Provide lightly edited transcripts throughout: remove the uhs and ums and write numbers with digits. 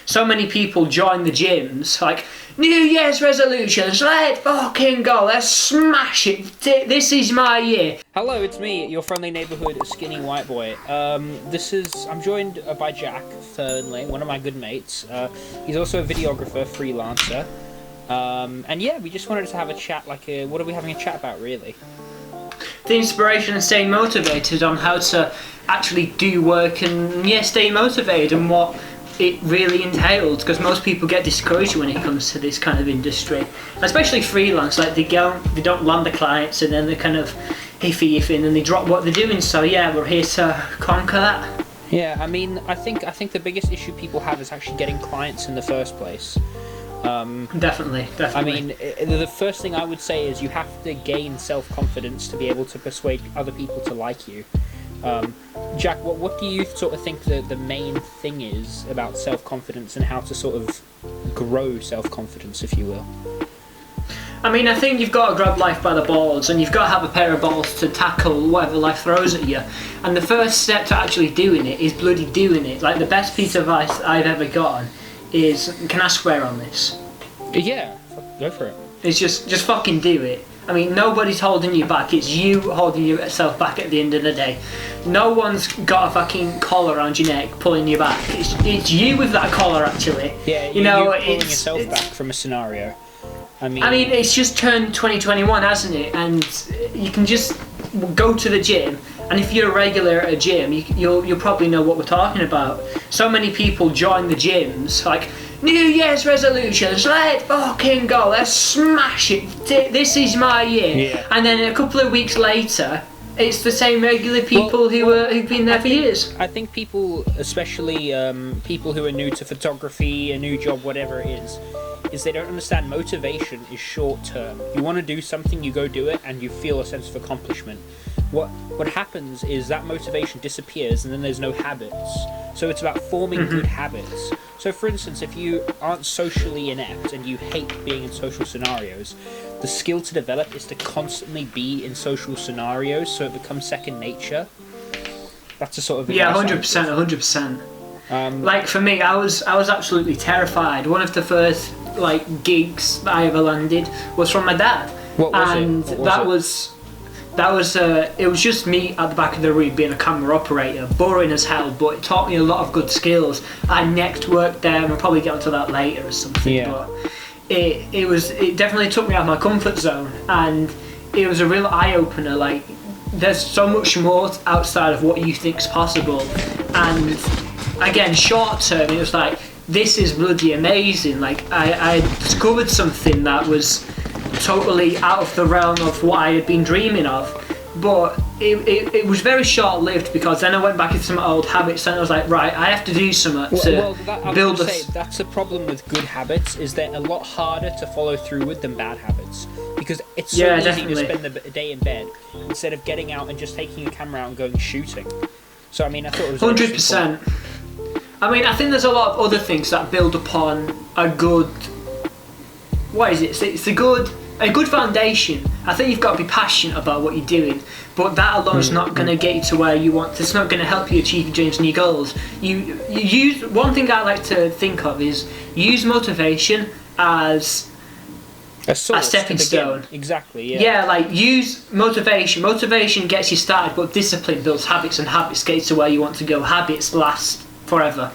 so many people join the gyms, like, New Year's resolutions, let's fucking go, let's smash it, this is my year. Hello, it's me, your friendly neighborhood skinny white boy. I'm joined by Jack Fernley, one of my good mates. He's also a videographer, freelancer. And yeah, we just wanted to have a chat, what are we having a chat about, really? The inspiration and staying motivated on how to actually do work and, yeah, stay motivated and what it really entailed, because most people get discouraged when it comes to this kind of industry, especially freelance. Like they don't land the clients and then they're kind of iffy and then they drop what they're doing. So yeah, we're here to conquer that. Yeah, I mean, I think the biggest issue people have is actually getting clients in the first place. Definitely. I mean, the first thing I would say is you have to gain self-confidence to be able to persuade other people to like you. Jack, what do you sort of think the main thing is about self-confidence and how to sort of grow self-confidence, if you will? I mean, I think you've got to grab life by the balls and you've got to have a pair of balls to tackle whatever life throws at you. And the first step to actually doing it is bloody doing it. Like, the best piece of advice I've ever gotten is, can I swear on this? Yeah, go for it. It's just fucking do it. I mean, nobody's holding you back. It's you holding yourself back at the end of the day. No one's got a fucking collar around your neck pulling you back. It's you with that collar, actually. Yeah, you're pulling yourself back from a scenario. I mean, it's just turned 2021, hasn't it? And you can just go to the gym, and if you're a regular at a gym, you'll probably know what we're talking about. So many people join the gyms, like, New Year's resolutions, let's fucking go, let's smash it, this is my year. Yeah. And then a couple of weeks later, it's the same regular people who've been there for years. I think people, especially people who are new to photography, a new job, whatever it is they don't understand motivation is short term. You want to do something, you go do it, and you feel a sense of accomplishment. What happens is that motivation disappears and then there's no habits. So it's about forming good habits. So for instance, if you aren't socially inept and you hate being in social scenarios, the skill to develop is to constantly be in social scenarios so it becomes second nature. That's a sort of... Yeah, 100%. Like for me, I was absolutely terrified. One of the first gigs that I ever landed was from my dad. What was it? It was just me at the back of the room being a camera operator, boring as hell, but it taught me a lot of good skills. I networked there, and we'll probably get onto that later or something. Yeah. But it definitely took me out of my comfort zone, and it was a real eye opener. Like, there's so much more outside of what you think's possible, and again, short term, it was like, this is bloody amazing. Like, I discovered something that was totally out of the realm of what I had been dreaming of, but it was very short-lived, because then I went back into some old habits and I was like, right, I have to do something build that's the problem with good habits, is they're a lot harder to follow through with than bad habits, because it's so easy to spend the day in bed instead of getting out and just taking a camera out and going shooting. So I mean, I thought it was 100%. I mean, I think there's a lot of other things that build upon a good... What is it? It's a good foundation. I think you've got to be passionate about what you're doing, but that alone is not going to get you to where you want. It's not going to help you achieve your dreams and your goals. You use... One thing I like to think of is use motivation as a stepping stone. Exactly, yeah. Yeah, like, use motivation. Motivation gets you started, but discipline builds habits, and habits get you to where you want to go. Habits last forever.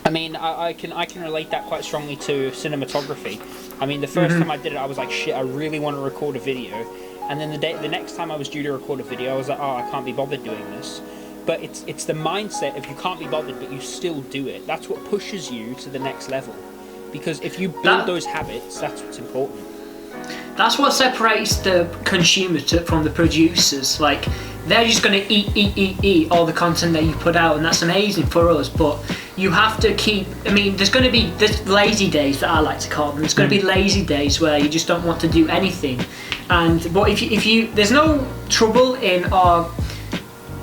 I mean, I can relate that quite strongly to cinematography. I mean, the first time I did it, I was like, shit, I really want to record a video. And then the next time I was due to record a video, I was like, oh, I can't be bothered doing this. But it's the mindset of you can't be bothered, but you still do it. That's what pushes you to the next level. Because if you build those habits, that's what's important. That's what separates the consumer from the producers. Like, they're just going to eat all the content that you put out, and that's amazing for us, but you have to keep... I mean, there's lazy days that I like to call them. There's going to be lazy days where you just don't want to do anything. But if you there's no trouble in our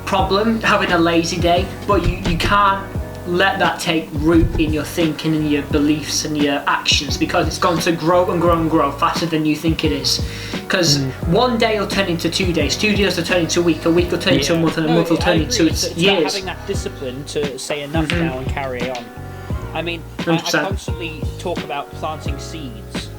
problem having a lazy day, but you can't let that take root in your thinking and your beliefs and your actions, because it's going to grow and grow and grow faster than you think it is. Because one day will turn into 2 days, 2 days will turn into a week will turn into a month, and a month will turn into years. It's having that discipline to say enough now and carry on. I mean, I 100%. constantly talk about planting seeds.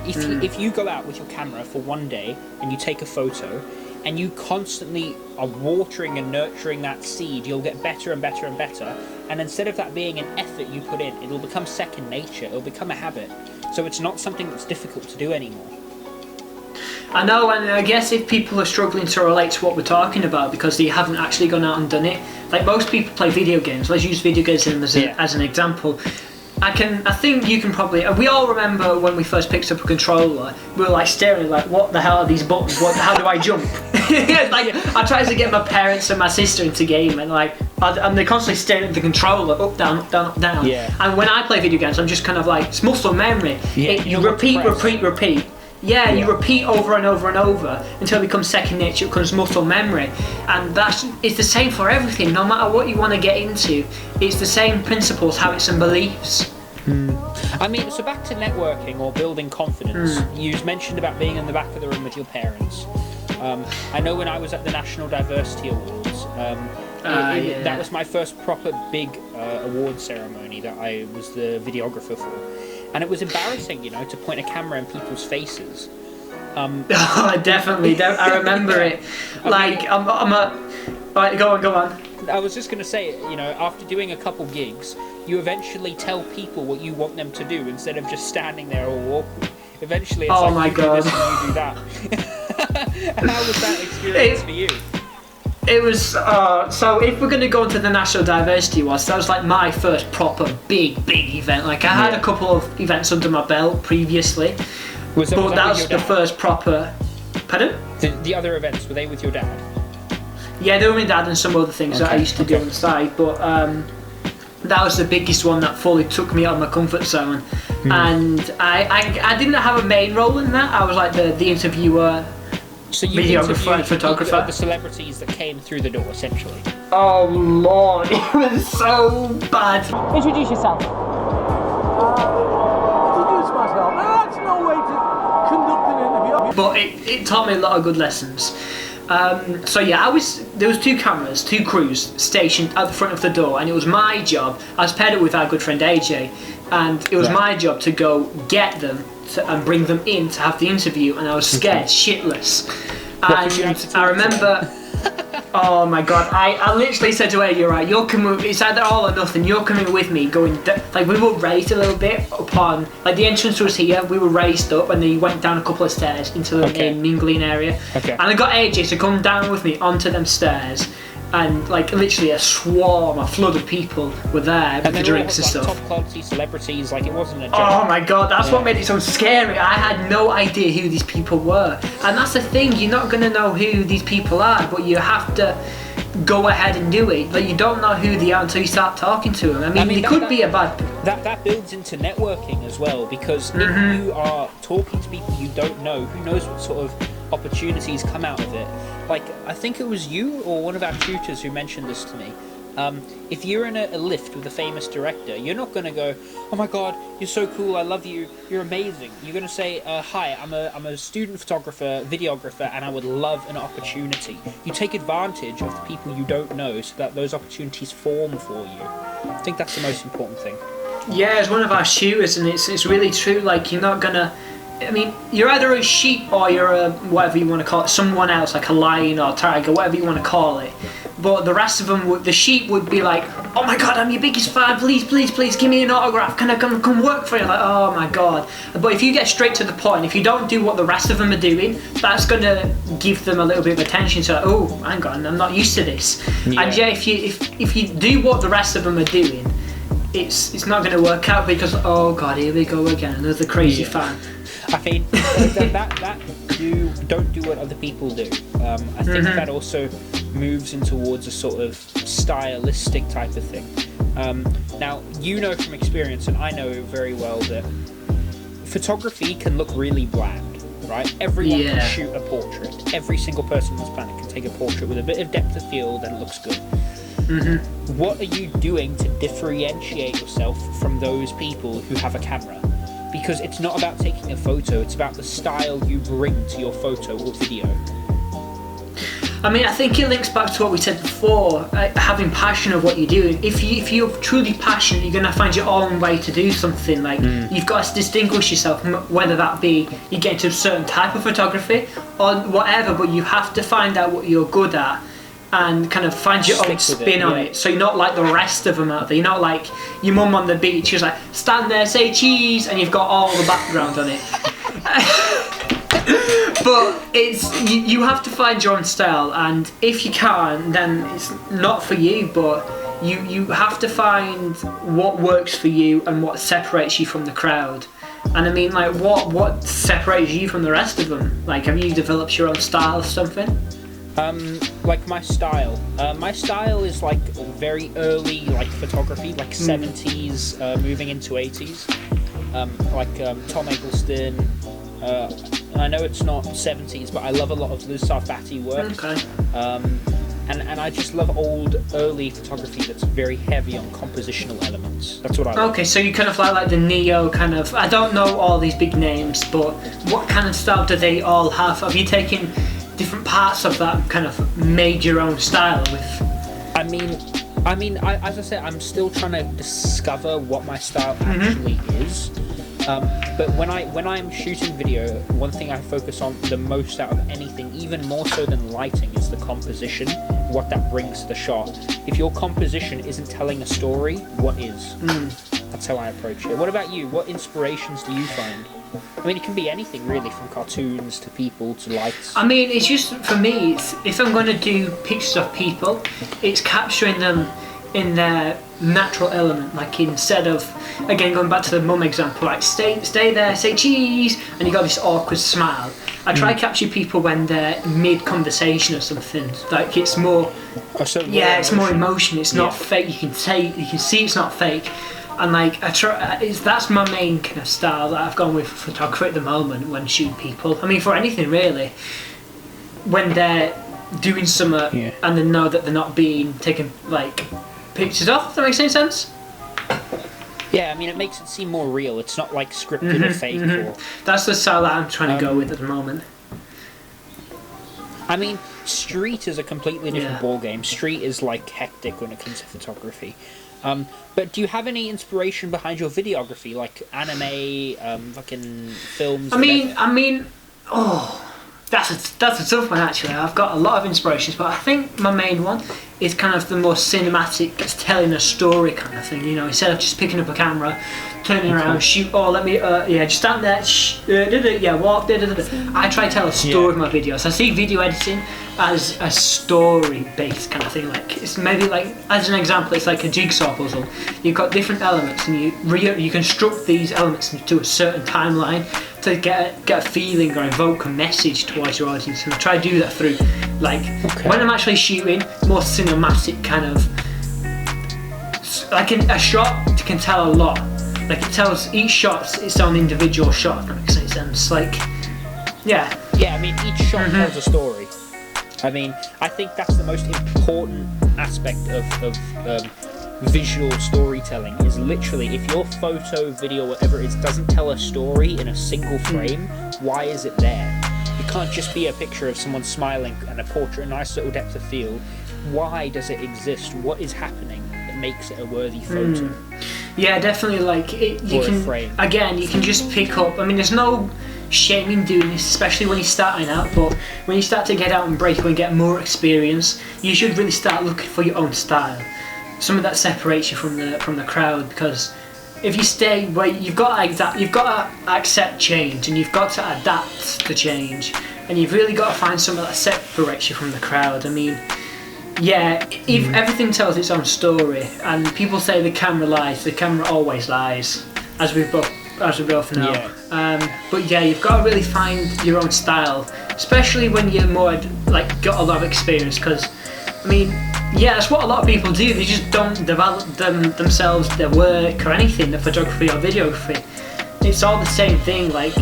If you go out with your camera for one day and you take a photo, and you constantly are watering and nurturing that seed, you'll get better and better and better. And instead of that being an effort you put in, it'll become second nature. It'll become a habit. So it's not something that's difficult to do anymore. I know, and I guess if people are struggling to relate to what we're talking about because they haven't actually gone out and done it, like most people play video games. Let's use video games as an example. I think you can probably. We all remember when we first picked up a controller. We were like staring, like, what the hell are these buttons? How do I jump? Like, I tried to get my parents and my sister into game, and and they're constantly staring at the controller, up, down, up, down, up, down. Yeah. And when I play video games, I'm just kind of like, it's muscle memory. Yeah, You repeat. Yeah, you repeat over and over and over until it becomes second nature, it becomes muscle memory. And it's the same for everything, no matter what you want to get into. It's the same principles, habits and beliefs. I mean, so back to networking or building confidence. You mentioned about being in the back of the room with your parents. I know when I was at the National Diversity Awards, that was my first proper big award ceremony that I was the videographer for. And it was embarrassing, to point a camera in people's faces. Definitely. I remember it. Like, Right, go on. I was just going to say, after doing a couple gigs, you eventually tell people what you want them to do instead of just standing there all awkward. Eventually, it's my God. do this and you do that. How was that experience for you? It was, so if we're going to go into the National Diversity Awards, that was like my first proper big event. Like, I had a couple of events under my belt previously, but that was the first proper... Pardon? The other events, were they with your dad? Yeah, they were with my dad and some other things that I used to do on the side, but that was the biggest one that fully took me out of my comfort zone. And I didn't have a main role in that. I was like the interviewer, so you videographer and photographer. The celebrities that came through the door, essentially. Oh Lord, it was so bad. Introduce yourself. Introduce myself. Now that's no way to conduct an interview. But it taught me a lot of good lessons. So yeah, there was two crews stationed at the front of the door, and it was my job. I was paired up with our good friend AJ, and it was my job to go get them and bring them in to have the interview, and I was scared shitless. And I remember, oh my God, I literally said to AJ, right, you're coming, it's either all or nothing, you're coming with me, like, we were raised a little bit upon, like, the entrance was here, we were raised up, and then you went down a couple of stairs into the main mingling area. And I got AJ to come down with me onto them stairs, and like literally a flood of people were there with the drinks and stuff. Top quality celebrities, like it wasn't a joke. Oh my God, that's what made it so scary. I had no idea who these people were, and that's the thing. You're not gonna know who these people are, but you have to go ahead and do it. Like, you don't know who they are until you start talking to them. I mean they could be a bad. That builds into networking as well, because if you are talking to people you don't know, who knows what sort of opportunities come out of it. Like, I think it was you or one of our tutors who mentioned this to me. If you're in a lift with a famous director, you're not going to go, oh my God, you're so cool, I love you, you're amazing. You're going to say, hi, I'm a student photographer, videographer, and I would love an opportunity. You take advantage of the people you don't know so that those opportunities form for you. I think that's the most important thing. Yeah, as one of our shooters, and it's really true. Like, you're not going to... I mean, you're either a sheep or you're a, whatever you want to call it, someone else, like a lion or a tiger, whatever you want to call it. But the rest of them, the sheep would be like, oh my God, I'm your biggest fan, please, give me an autograph, can I come work for you? Like, oh my God. But if you get straight to the point, if you don't do what the rest of them are doing, that's going to give them a little bit of attention. So, oh, hang on, I'm not used to this. Yeah. And yeah, if you do what the rest of them are doing, it's not going to work out because, oh God, here we go again, another crazy fan. I mean, don't do what other people do. I think that also moves in towards a sort of stylistic type of thing. Now, you know from experience, and I know very well, that photography can look really bland, right? Everyone can shoot a portrait. Every single person on this planet can take a portrait with a bit of depth of field and it looks good. What are you doing to differentiate yourself from those people who have a camera? Because it's not about taking a photo, it's about the style you bring to your photo or video. I mean, I think it links back to what we said before, having passion of what you're doing. If you're truly passionate, you're going to find your own way to do something. Like, you've got to distinguish yourself, whether that be you get into a certain type of photography or whatever, but you have to find out what you're good at and kind of find your own spin on it. So you're not like the rest of them out there. You're not like your mum on the beach who's like, stand there, say cheese, and you've got all the background on it. But you have to find your own style, and if you can't, then it's not for you. But you have to find what works for you and what separates you from the crowd. And I mean, like, what separates you from the rest of them? Like, have you developed your own style or something? Like my style. My style is like very early, like photography, like 70s, moving into 80s. Tom Eggleston. I know it's not 70s, but I love a lot of Liz Sarfati work. Okay. And I just love old, early photography that's very heavy on compositional elements. That's what I like. Okay, so you kind of like the neo kind of... I don't know all these big names, but what kind of style do they all have? Have you taken different parts of that kind of made your own style with? I mean, as I said, I'm still trying to discover what my style actually is. But when I'm shooting video, one thing I focus on the most out of anything, even more so than lighting, is the composition, what that brings to the shot. If your composition isn't telling a story, what is? That's how I approach it. What about you? What inspirations do you find? I mean, it can be anything really, from cartoons to people to lights. I mean, it's just, for me, if I'm going to do pictures of people, it's capturing them in their natural element. Like, instead of, again, going back to the mum example, like stay there, say cheese, and you got this awkward smile. I try to capture people when they're mid-conversation or something. Like, it's more, it's more emotion. It's not fake. You can see it's not fake. And like, that's my main kind of style that I've gone with for photography at the moment when shooting people. I mean, for anything really, when they're doing something and they know that they're not being taken like pictures off. Does that make any sense? Yeah, I mean, it makes it seem more real. It's not like scripted or fake. Or... That's the style that I'm trying to go with at the moment. I mean, street is a completely different ball game. Street is like hectic when it comes to photography. But do you have any inspiration behind your videography, like anime, fucking films? I mean, that's a tough one actually. I've got a lot of inspirations, but I think my main one is kind of the more cinematic, telling a story kind of thing. You know, instead of just picking up a camera, turning around, shoot. Just stand there, walk. I try to tell a story with my videos. I see video editing as a story-based kind of thing. Like, it's maybe like, as an example, it's like a jigsaw puzzle. You've got different elements, and you construct these elements into a certain timeline to get a feeling or evoke a message towards your audience. And I try to do that through, like, when I'm actually shooting, more cinematic kind of, like a shot can tell a lot. Like, it tells each shot its own individual shot, if that makes any sense. Like, yeah. Yeah, I mean, each shot tells a story. I mean, I think that's the most important aspect of visual storytelling, is literally, if your photo, video, whatever it is, doesn't tell a story in a single frame, why is it there? It can't just be a picture of someone smiling and a portrait, a nice little depth of field. Why does it exist? What is happening that makes it a worthy photo? Yeah, definitely. Like, you can just pick up. I mean, there's no shame in doing this, especially when you're starting out. But when you start to get out and break and get more experience, you should really start looking for your own style, something that separates you from the crowd. Because if you stay where you've got to accept change, and you've got to adapt to change, and you've really got to find something that separates you from the crowd. I mean, if everything tells its own story, and people say the camera lies, the camera always lies, as we both know. But you've got to really find your own style, especially when you're more like got a lot of experience. Because I mean, that's what a lot of people do. They just don't develop themselves, their work or anything, their photography or videography. It's all the same thing. Like,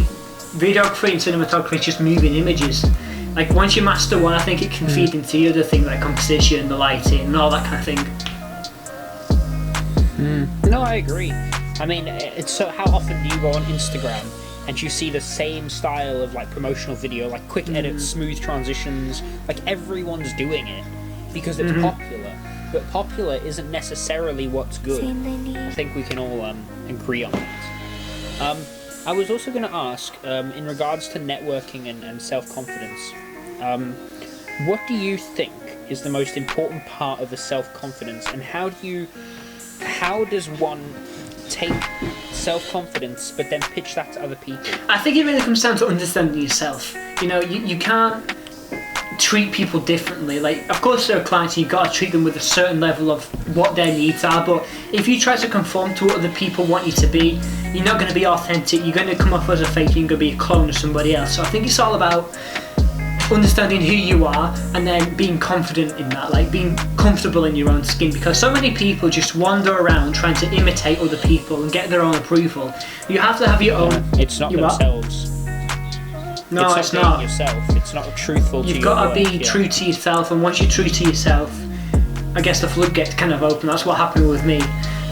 videography and cinematography is just moving images. Like, once you master one, I think it can feed into the other things like composition, the lighting, and all that kind of thing. No, I agree. I mean, it's so. How often do you go on Instagram? and you see the same style of like promotional video, like quick edits, smooth transitions, like everyone's doing it because it's popular. But popular isn't necessarily what's good. I think we can all agree on that. I was also going to ask, in regards to networking and self-confidence, what do you think is the most important part of the self-confidence, and how does one take self-confidence but then pitch that to other people? I think it really comes down to understanding yourself. You know, you can't treat people differently. Like, of course there are clients you've got to treat them with a certain level of what their needs are, but if you try to conform to what other people want you to be, you're not going to be authentic. You're going to come off as a fake. You're going to be a clone of somebody else. So I think it's all about understanding who you are and then being confident in that, like being comfortable in your own skin, because so many people just wander around trying to imitate other people and get their own approval. You have to have your own. It's not themselves. No, it's not. Yourself. It's not truthful to you. You've got to be true to yourself, and once you're true to yourself, I guess the floodgates kind of open. That's what happened with me.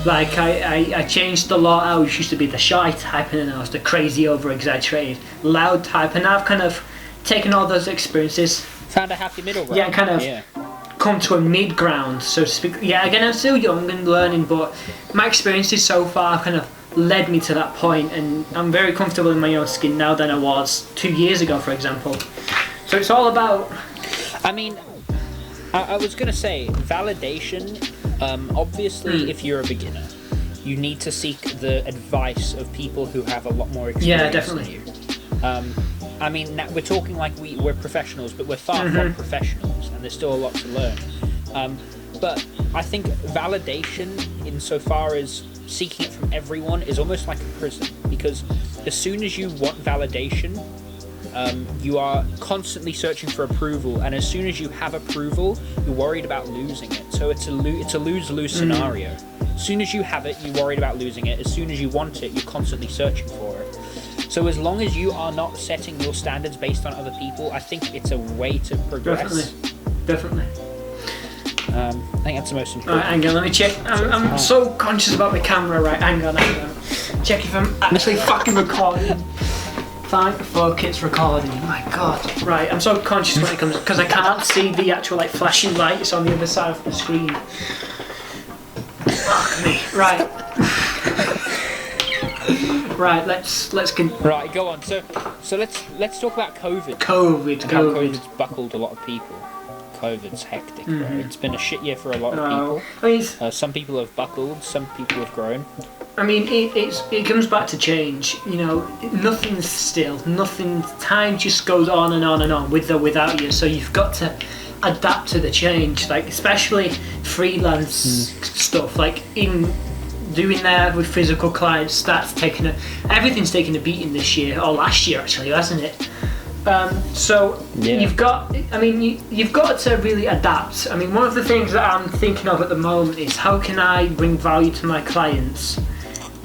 Like, I changed a lot. I always used to be the shy type, and then I was the crazy, over-exaggerated, loud type, and I've kind of taken all those experiences. Found a happy middle ground. Yeah, kind of come to a mid-ground, so to speak. Yeah, again, I'm still young and learning, but my experiences so far kind of led me to that point, and I'm very comfortable in my own skin now than I was 2 years ago, for example. So it's all about... I mean, I was going to say, validation, obviously, if you're a beginner, you need to seek the advice of people who have a lot more experience than you. I mean, now we're talking like we're professionals, but we're far from professionals, and there's still a lot to learn. But I think validation, insofar as seeking it from everyone, is almost like a prison, because as soon as you want validation, you are constantly searching for approval, and as soon as you have approval, you're worried about losing it. So it's a lose-lose scenario. As soon as you have it, you're worried about losing it. As soon as you want it, you're constantly searching for it. So as long as you are not setting your standards based on other people, I think it's a way to progress. Definitely. I think that's the most important. Alright, hang on, let me check. I'm so conscious about the camera, right? Hang on. Check if I'm actually fucking recording. Thank fuck it's recording. My god. Right, I'm so conscious when it comes, because I can't see the actual like flashing lights on the other side of the screen. Fuck me. Right. Right, let's Right, go on. So let's talk about COVID. COVID. COVID's buckled a lot of people. COVID's hectic, bro. It's been a shit year for a lot of people. I mean, some people have buckled, some people have grown. I mean, it comes back to change. You know, nothing's still. Nothing. Time just goes on and on and on, with or without you. So you've got to adapt to the change. Like, especially freelance stuff. Like in doing that with physical clients, everything's taken a beating this year, or last year actually, hasn't it? You've got to really adapt. I mean, one of the things that I'm thinking of at the moment is how can I bring value to my clients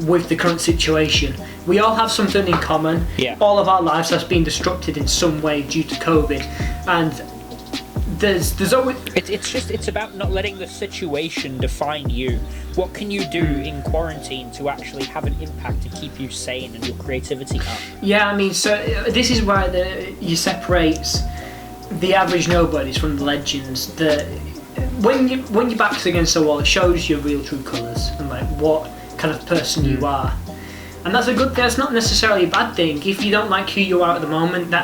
with the current situation. We all have something in common. All of our lives has been disrupted in some way due to COVID, and there's always... It's about not letting the situation define you. What can you do in quarantine to actually have an impact to keep you sane and your creativity up? Yeah, I mean, so this is why you separate the average nobodies from the legends. When your back's against the wall, it shows your real true colours and like what kind of person you are. And that's not necessarily a bad thing. If you don't like who you are at the moment,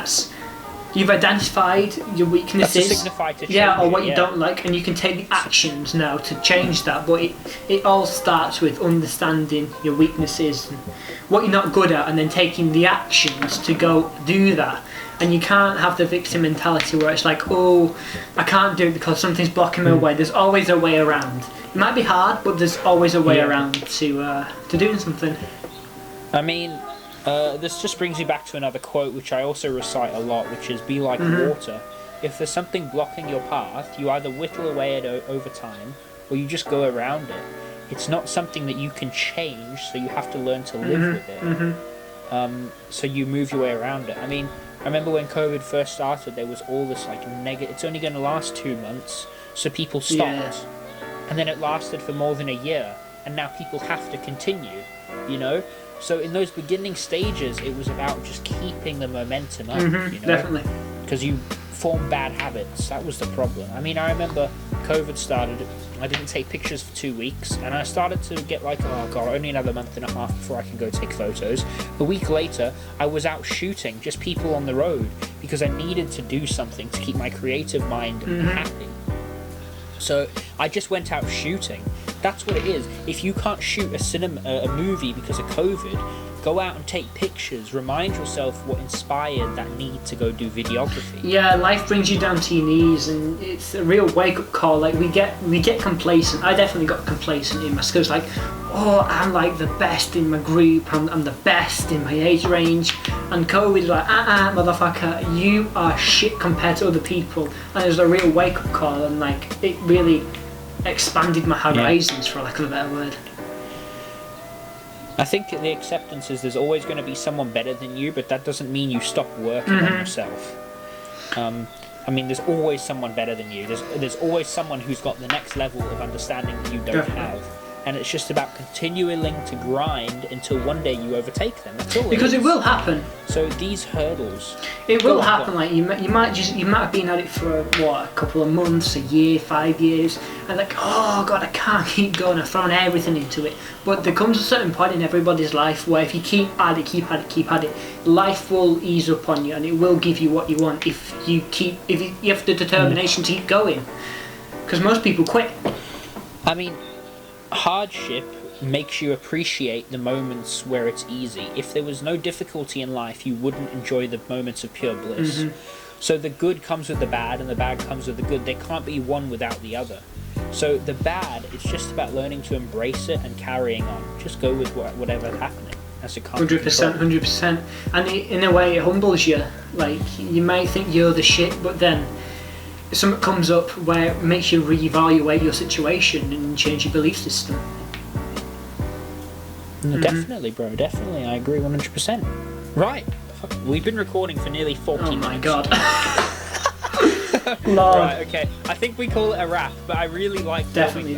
you've identified your weaknesses, or what you don't like, and you can take the actions now to change that. But it all starts with understanding your weaknesses and what you're not good at, and then taking the actions to go do that. And you can't have the victim mentality where it's like, oh, I can't do it because something's blocking my way. There's always a way around. It might be hard, but there's always a way around to doing something. I mean, this just brings me back to another quote which I also recite a lot, which is, be like water. If there's something blocking your path, you either whittle away at it over time, or you just go around it. It's not something that you can change, so you have to learn to live with it. So you move your way around it. I mean, I remember when COVID first started, there was all this like it's only going to last 2 months, so people stopped. And then it lasted for more than a year, and now people have to continue, you know? So in those beginning stages, it was about just keeping the momentum up, Definitely. because you form bad habits. That was the problem. I mean, I remember COVID started, I didn't take pictures for 2 weeks, and I started to get like, oh god, only another month and a half before I can go take photos. A week later, I was out shooting, just people on the road, because I needed to do something to keep my creative mind happy. So I just went out shooting. That's what it is. If you can't shoot a movie because of COVID, go out and take pictures. Remind yourself what inspired that need to go do videography. Yeah, life brings you down to your knees, and it's a real wake-up call. Like we get complacent. I definitely got complacent in my skills. Like, oh, I'm like the best in my group. I'm the best in my age range. And COVID's like, motherfucker, you are shit compared to other people. And it was a real wake-up call, and like it really expanded my horizons, for lack of a better word. I think the acceptance is there's always going to be someone better than you, but that doesn't mean you stop working on yourself. I mean, there's always someone better than you. There's always someone who's got the next level of understanding that you don't have. And it's just about continuing to grind until one day you overtake them. That's all. Because it will happen. So these hurdles. It will happen. Like you might have been at it for a couple of months, a year, 5 years, and like, oh god, I can't keep going. I've thrown everything into it. But there comes a certain point in everybody's life where if you keep at it, life will ease up on you, and it will give you what you want if you have the determination to keep going. Because most people quit. I mean, hardship makes you appreciate the moments where it's easy. If there was no difficulty in life, you wouldn't enjoy the moments of pure bliss. So the good comes with the bad, and the bad comes with the good. There can't be one without the other. So the bad, it's just about learning to embrace it and carrying on. Just go with whatever's happening. As it comes. 100%. And in a way, it humbles you. Like, you might think you're the shit, but then something comes up where it makes you reevaluate your situation and change your belief system. Definitely, bro. Definitely. I agree 100%. Right. We've been recording for nearly 40 minutes. Oh my god. Right, okay. I think we call it a wrap, but I really like Definitely.